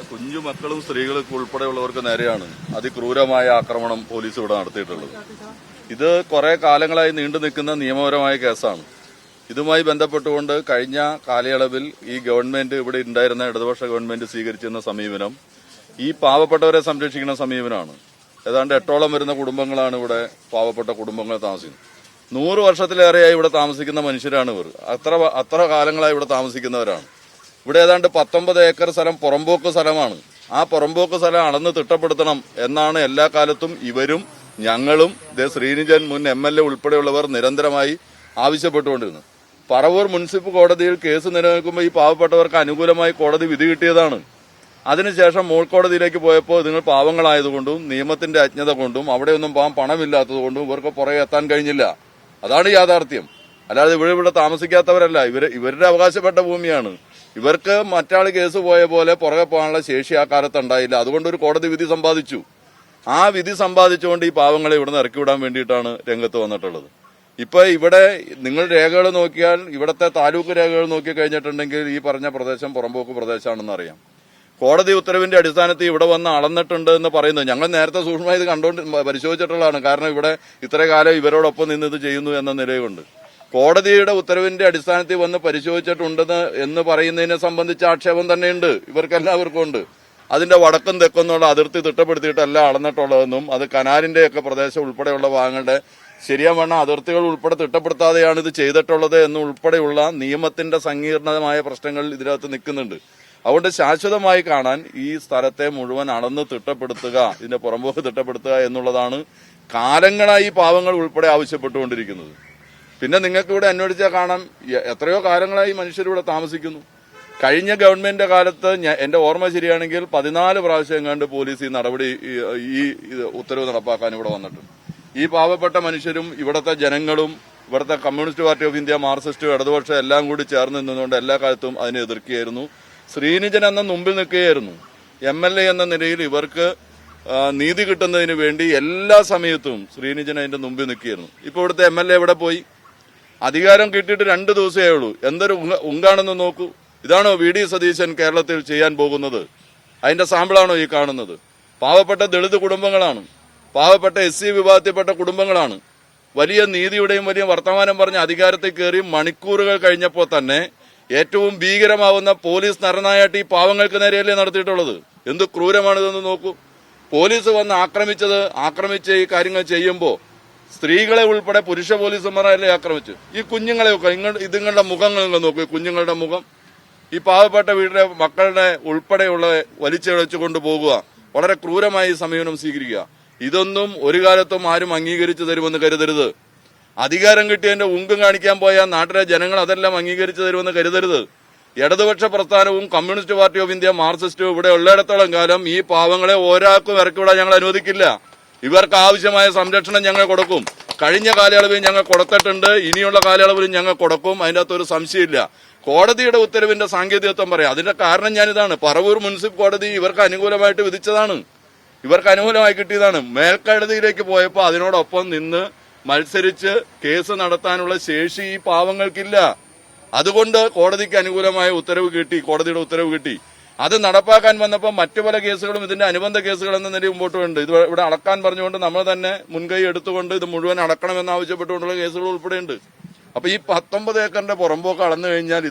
കുഞ്ഞു മക്കളും സ്ത്രീകൾക്ക് ഉൾപ്പെടെയുള്ളവർക്ക് നേരെയാണ് അതിക്രൂരമായ ആക്രമണം പോലീസ് ഇവിടെ നടത്തിയിട്ടുള്ളത്. ഇത് കുറെ കാലങ്ങളായി നീണ്ടു നിൽക്കുന്ന നിയമപരമായ കേസാണ്. ഇതുമായി ബന്ധപ്പെട്ടുകൊണ്ട് കഴിഞ്ഞ കാലയളവിൽ ഈ ഗവൺമെന്റ്, ഇവിടെ ഉണ്ടായിരുന്ന ഇടതുപക്ഷ ഗവൺമെന്റ് സ്വീകരിച്ചിരുന്ന സമീപനം ഈ പാവപ്പെട്ടവരെ സംരക്ഷിക്കുന്ന സമീപനമാണ്. ഏതാണ്ട് 8ഓളം വരുന്ന കുടുംബങ്ങളാണ് ഇവിടെ പാവപ്പെട്ട കുടുംബങ്ങൾ താമസിക്കുന്നത്. 100 വർഷത്തിലേറെയായി ഇവിടെ താമസിക്കുന്ന മനുഷ്യരാണ് ഇവർ. അത്ര കാലങ്ങളായി ഇവിടെ താമസിക്കുന്നവരാണ്. ഇവിടെ ഏതാണ്ട് 19 ഏക്കർ സ്ഥലം പുറമ്പോക്ക് സ്ഥലമാണ്. ആ പുറമ്പോക്ക് സ്ഥലം അളന്ന് തിട്ടപ്പെടുത്തണം എന്നാണ് എല്ലാ കാലത്തും ഇവരും ഞങ്ങളും ശ്രീനിജൻ മുൻ MLA ഉൾപ്പെടെയുള്ളവർ നിരന്തരമായി ആവശ്യപ്പെട്ടുകൊണ്ടിരുന്നത്. പറവൂർ മുനിസിപ്പൽ കോടതിയിൽ കേസ് നിലനിൽക്കുമ്പോൾ ഈ പാവപ്പെട്ടവർക്ക് അനുകൂലമായി കോടതി വിധി കിട്ടിയതാണ്. അതിനുശേഷം മോൾക്കോടതിയിലേക്ക് പോയപ്പോൾ നിങ്ങൾ പാവങ്ങളായതുകൊണ്ടും നിയമത്തിന്റെ അജ്ഞത കൊണ്ടും അവിടെയൊന്നും പോകാൻ പണമില്ലാത്തതുകൊണ്ടും ഇവർക്ക് പുറകെ എത്താൻ കഴിഞ്ഞില്ല. അതാണ് യാഥാർത്ഥ്യം. അല്ലാതെ ഇവിടെ താമസിക്കാത്തവരല്ല. ഇവരുടെ അവകാശപ്പെട്ട ഭൂമിയാണ്. ഇവർക്ക് മറ്റാൾ കേസ് പോയ പോലെ പുറകെ പോകാനുള്ള ശേഷി ആ കാലത്ത് ഉണ്ടായില്ല. അതുകൊണ്ട് ഒരു കോടതി വിധി സമ്പാദിച്ചു. ആ വിധി സമ്പാദിച്ചുകൊണ്ട് ഈ പാവങ്ങളെ ഇവിടുന്ന് ഇറക്കിവിടാൻ വേണ്ടിയിട്ടാണ് രംഗത്ത് വന്നിട്ടുള്ളത്. ഇപ്പൊ ഇവിടെ നിങ്ങൾ രേഖകൾ നോക്കിയാൽ, ഇവിടുത്തെ താലൂക്ക് രേഖകൾ നോക്കി കഴിഞ്ഞിട്ടുണ്ടെങ്കിൽ ഈ പറഞ്ഞ പ്രദേശം പുറമ്പോക്ക് പ്രദേശമാണെന്ന് അറിയാം. കോടതി ഉത്തരവിന്റെ അടിസ്ഥാനത്തിൽ ഇവിടെ വന്ന് അളന്നിട്ടുണ്ട് എന്ന് പറയുന്നത് ഞങ്ങൾ നേരത്തെ സൂക്ഷ്മമായി ഇത് പരിശോധിച്ചിട്ടുള്ളതാണ്. കാരണം ഇവിടെ ഇത്ര കാലം ഇവരോടൊപ്പം നിന്ന് ഇത് ചെയ്യുന്നു എന്ന നിലയുണ്ട്. കോടതിയുടെ ഉത്തരവിന്റെ അടിസ്ഥാനത്തിൽ വന്ന് പരിശോധിച്ചിട്ടുണ്ടെന്ന് എന്ന് പറയുന്നതിനെ സംബന്ധിച്ച ആക്ഷേപം തന്നെയുണ്ട്, ഇവർക്കെല്ലാവർക്കും ഉണ്ട്. അതിന്റെ വടക്കും തെക്കെന്നുള്ള അതിർത്തി തിട്ടപ്പെടുത്തിയിട്ടല്ല അളന്നിട്ടുള്ളതെന്നും അത് കനാലിന്റെയൊക്കെ പ്രദേശം ഉൾപ്പെടെയുള്ള ഭാഗങ്ങളുടെ ശരിയാവണ്ണം അതിർത്തികൾ ഉൾപ്പെടെ തിട്ടപ്പെടുത്താതെയാണ് ഇത് ചെയ്തിട്ടുള്ളത് എന്നുൾപ്പെടെയുള്ള നിയമത്തിന്റെ സങ്കീർണമായ പ്രശ്നങ്ങൾ ഇതിനകത്ത് നിൽക്കുന്നുണ്ട്. അതുകൊണ്ട് ശാശ്വതമായി കാണാൻ ഈ സ്ഥലത്തെ മുഴുവൻ അളന്ന് തിട്ടപ്പെടുത്തുക, ഇതിന്റെ പുറമ്പോക്ക് തിട്ടപ്പെടുത്തുക എന്നുള്ളതാണ് കാലങ്ങളായി പാവങ്ങൾ ഉൾപ്പെടെ ആവശ്യപ്പെട്ടുകൊണ്ടിരിക്കുന്നത്. പിന്നെ നിങ്ങൾക്ക് ഇവിടെ അന്വേഷിച്ചാൽ കാണാം, എത്രയോ കാലങ്ങളായി മനുഷ്യരിവിടെ താമസിക്കുന്നു. കഴിഞ്ഞ ഗവൺമെന്റിന്റെ കാലത്ത് എന്റെ ഓർമ്മ ശരിയാണെങ്കിൽ 14 പ്രാവശ്യം കണ്ട് പോലീസ് ഈ നടപടി, ഈ ഉത്തരവ് നടപ്പാക്കാൻ ഇവിടെ വന്നിട്ടുണ്ട്. ഈ പാവപ്പെട്ട മനുഷ്യരും ഇവിടുത്തെ ജനങ്ങളും ഇവിടുത്തെ communist party of India, Marxist, ഇടതുപക്ഷം എല്ലാം കൂടി ചേർന്ന് നിന്നുകൊണ്ട് എല്ലാ കാലത്തും അതിനെ എതിർക്കുകയായിരുന്നു. ശ്രീനിജൻ എന്ന മുമ്പിൽ നിൽക്കുകയായിരുന്നു. MLA എന്ന നിലയിൽ ഇവർക്ക് നീതി കിട്ടുന്നതിന് വേണ്ടി എല്ലാ സമയത്തും ശ്രീനിജൻ അതിന്റെ മുമ്പിൽ നിൽക്കുകയായിരുന്നു. ഇപ്പൊ ഇവിടുത്തെ MLA എവിടെ പോയി? അധികാരം കിട്ടിയിട്ട് 2 ദിവസമേ ഉള്ളൂ. എന്തൊരു ഉങ്കാണെന്ന് നോക്കൂ. ഇതാണോ VD സതീശൻ കേരളത്തിൽ ചെയ്യാൻ പോകുന്നത്? അതിന്റെ സാമ്പിളാണോ ഈ കാണുന്നത്? പാവപ്പെട്ട ദളിത് കുടുംബങ്ങളാണ്, പാവപ്പെട്ട SC വിഭാഗത്തിൽപ്പെട്ട കുടുംബങ്ങളാണ്. വലിയ നീതിയുടെയും വലിയ വർത്തമാനം പറഞ്ഞ അധികാരത്തിൽ കയറി മണിക്കൂറുകൾ കഴിഞ്ഞപ്പോൾ തന്നെ ഏറ്റവും ഭീകരമാവുന്ന പോലീസ് നരനായിട്ട് ഈ പാവങ്ങൾക്ക് നേരെയല്ലേ നടത്തിയിട്ടുള്ളത്? എന്ത് ക്രൂരമാണിതെന്ന് നോക്കൂ. പോലീസ് വന്ന് ആക്രമിച്ച് ഈ കാര്യങ്ങൾ ചെയ്യുമ്പോൾ സ്ത്രീകളെ ഉൾപ്പെടെ പുരുഷ പോലീസുമാരല്ലേ ആക്രമിച്ചു? ഈ കുഞ്ഞുങ്ങളെയൊക്കെ ഇതുങ്ങളുടെ മുഖങ്ങൾ നോക്കൂ. കുഞ്ഞുങ്ങളുടെ മുഖം, ഈ പാവപ്പെട്ട വീട്ടിലെ മക്കളുടെ ഉൾപ്പെടെയുള്ള വലിച്ചിഴച്ചു കൊണ്ടുപോകുക, വളരെ ക്രൂരമായി സമീപനം സ്വീകരിക്കുക. ഇതൊന്നും ഒരു കാലത്തും ആരും അംഗീകരിച്ചു തരുമെന്ന് കരുതരുത്. അധികാരം കിട്ടിയതിന്റെ ഉങ്കും കാണിക്കാൻ പോയ നാട്ടിലെ ജനങ്ങൾ അതെല്ലാം അംഗീകരിച്ചു തരുമെന്ന് കരുതരുത്. ഇടതുപക്ഷ പ്രസ്ഥാനവും കമ്മ്യൂണിസ്റ്റ് പാർട്ടി ഓഫ് ഇന്ത്യ, മാർക്സിസ്റ്റും ഇവിടെ ഉള്ളിടത്തോളം കാലം ഈ പാവങ്ങളെ ഒരാൾക്കും ഇറക്കിവിടാൻ ഞങ്ങൾ അനുവദിക്കില്ല. ഇവർക്ക് ആവശ്യമായ സംരക്ഷണം ഞങ്ങൾ കൊടുക്കും. കഴിഞ്ഞ കാലയളവിൽ ഞങ്ങൾ കൊടുത്തിട്ടുണ്ട്, ഇനിയുള്ള കാലയളവിലും ഞങ്ങൾ കൊടുക്കും. അതിൻ്റെ അകത്തൊരു സംശയമില്ല. കോടതിയുടെ ഉത്തരവിന്റെ സാങ്കേതികത്വം പറയാം. അതിന്റെ കാരണം ഞാനിതാണ്. പറവൂർ മുനിസിപ്പൽ കോടതി ഇവർക്ക് അനുകൂലമായിട്ട് വിധിച്ചതാണ്, ഇവർക്ക് അനുകൂലമായി കിട്ടിയതാണ്. മേൽക്കോടതിയിലേക്ക് പോയപ്പോൾ അതിനോടൊപ്പം നിന്ന് മത്സരിച്ച് കേസ് നടത്താനുള്ള ശേഷി ഈ പാവങ്ങൾക്കില്ല. അതുകൊണ്ട് കോടതിക്ക് അനുകൂലമായ ഉത്തരവ് കിട്ടി, കോടതിയുടെ ഉത്തരവ് കിട്ടി. അത് നടപ്പാക്കാൻ വന്നപ്പോൾ മറ്റു പല കേസുകളും ഇതിന്റെ അനുബന്ധ കേസുകൾ എന്ന നിലയിൽ മുമ്പോട്ട് ഉണ്ട്. ഇത് ഇവിടെ അടക്കാൻ പറഞ്ഞുകൊണ്ട് നമ്മൾ തന്നെ മുൻകൈ എടുത്തുകൊണ്ട് ഇത് മുഴുവൻ അടക്കണമെന്ന് ആവശ്യപ്പെട്ടുകൊണ്ടുള്ള കേസുകൾ ഉൾപ്പെടെയുണ്ട്. അപ്പൊ ഈ 19 ഏക്കറിന്റെ പുറമ്പോക്ക് അളന്നു കഴിഞ്ഞാൽ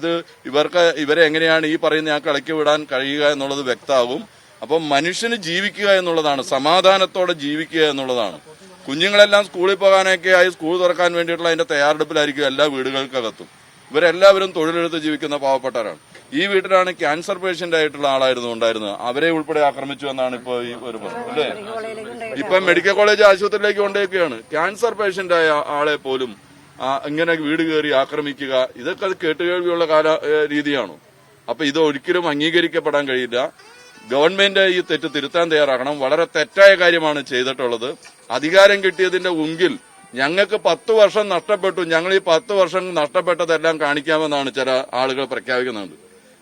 ഇവരെ എങ്ങനെയാണ് ഈ പറയുന്ന ഞങ്ങൾക്ക് ഇളക്കി വിടാൻ കഴിയുക എന്നുള്ളത് വ്യക്തമാകും. അപ്പം മനുഷ്യന് ജീവിക്കുക എന്നുള്ളതാണ്, സമാധാനത്തോടെ ജീവിക്കുക എന്നുള്ളതാണ്. കുഞ്ഞുങ്ങളെല്ലാം സ്കൂളിൽ പോകാനൊക്കെ ആയി സ്കൂൾ തുറക്കാൻ വേണ്ടിയിട്ടുള്ള അതിന്റെ തയ്യാറെടുപ്പിലായിരിക്കും എല്ലാ വീടുകൾക്കകത്തും. ഇവരെല്ലാവരും തൊഴിലെടുത്ത് ജീവിക്കുന്ന പാവപ്പെട്ടവരാണ്. ഈ വീട്ടിലാണ് ക്യാൻസർ പേഷ്യന്റ് ആയിട്ടുള്ള ആളായിരുന്നു ഉണ്ടായിരുന്നത്. അവരെ ഉൾപ്പെടെ ആക്രമിച്ചു എന്നാണ് ഇപ്പൊ ഈ ഒരു പറഞ്ഞത് അല്ലേ. ഇപ്പൊ മെഡിക്കൽ കോളേജ് ആശുപത്രിയിലേക്ക് കൊണ്ടുപോയിരിക്കുകയാണ്. ക്യാൻസർ പേഷ്യന്റ് ആയ ആളെ പോലും ഇങ്ങനെ വീട് കയറി ആക്രമിക്കുക, ഇതൊക്കെ അത് കേട്ടുകേൾവിയുള്ള രീതിയാണോ? അപ്പൊ ഇത് ഒരിക്കലും അംഗീകരിക്കപ്പെടാൻ കഴിയില്ല. ഗവൺമെന്റ് ഈ തെറ്റ് തിരുത്താൻ തയ്യാറാകണം. വളരെ തെറ്റായ കാര്യമാണ് ചെയ്തിട്ടുള്ളത്. അധികാരം കിട്ടിയതിന്റെ ഉങ്കിൽ ഞങ്ങൾക്ക് 10 വർഷം നഷ്ടപ്പെട്ടു, ഞങ്ങൾ ഈ 10 വർഷം നഷ്ടപ്പെട്ടതെല്ലാം കാണിക്കാമെന്നാണ് ചില ആളുകൾ പ്രഖ്യാപിക്കുന്നുണ്ട്.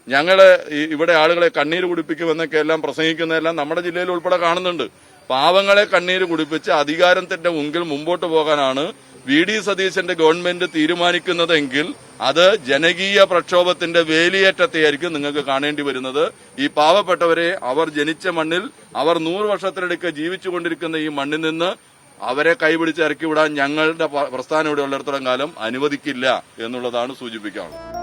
ഞങ്ങള് ഇവിടെ ആളുകളെ കണ്ണീര് കുടിപ്പിക്കുമെന്നൊക്കെ എല്ലാം പ്രസംഗിക്കുന്നതെല്ലാം നമ്മുടെ ജില്ലയിൽ ഉൾപ്പെടെ കാണുന്നുണ്ട്. പാവങ്ങളെ കണ്ണീര് കുടിപ്പിച്ച് അധികാരത്തിന്റെ മുൻപിൽ മുമ്പോട്ട് പോകാനാണ് വി.ഡി. സതീശന്റെ ഗവൺമെന്റ് തീരുമാനിക്കുന്നതെങ്കിൽ അത് ജനകീയ പ്രക്ഷോഭത്തിന്റെ വേലിയേറ്റത്തെയായിരിക്കും നിങ്ങൾക്ക് കാണേണ്ടി വരുന്നത്. ഈ പാവപ്പെട്ടവരെ അവർ ജനിച്ച മണ്ണിൽ, അവർ 100 വർഷത്തിനിടയ്ക്ക് ജീവിച്ചുകൊണ്ടിരിക്കുന്ന ഈ മണ്ണിൽ നിന്ന് അവരെ കൈപിടിച്ച് ഇറക്കിവിടാൻ ഞങ്ങളുടെ പ്രസ്ഥാനം ഇവിടെ ഉള്ളിടത്തോളം കാലം അനുവദിക്കില്ല എന്നുള്ളതാണ് സൂചിപ്പിക്കാനുള്ളത്.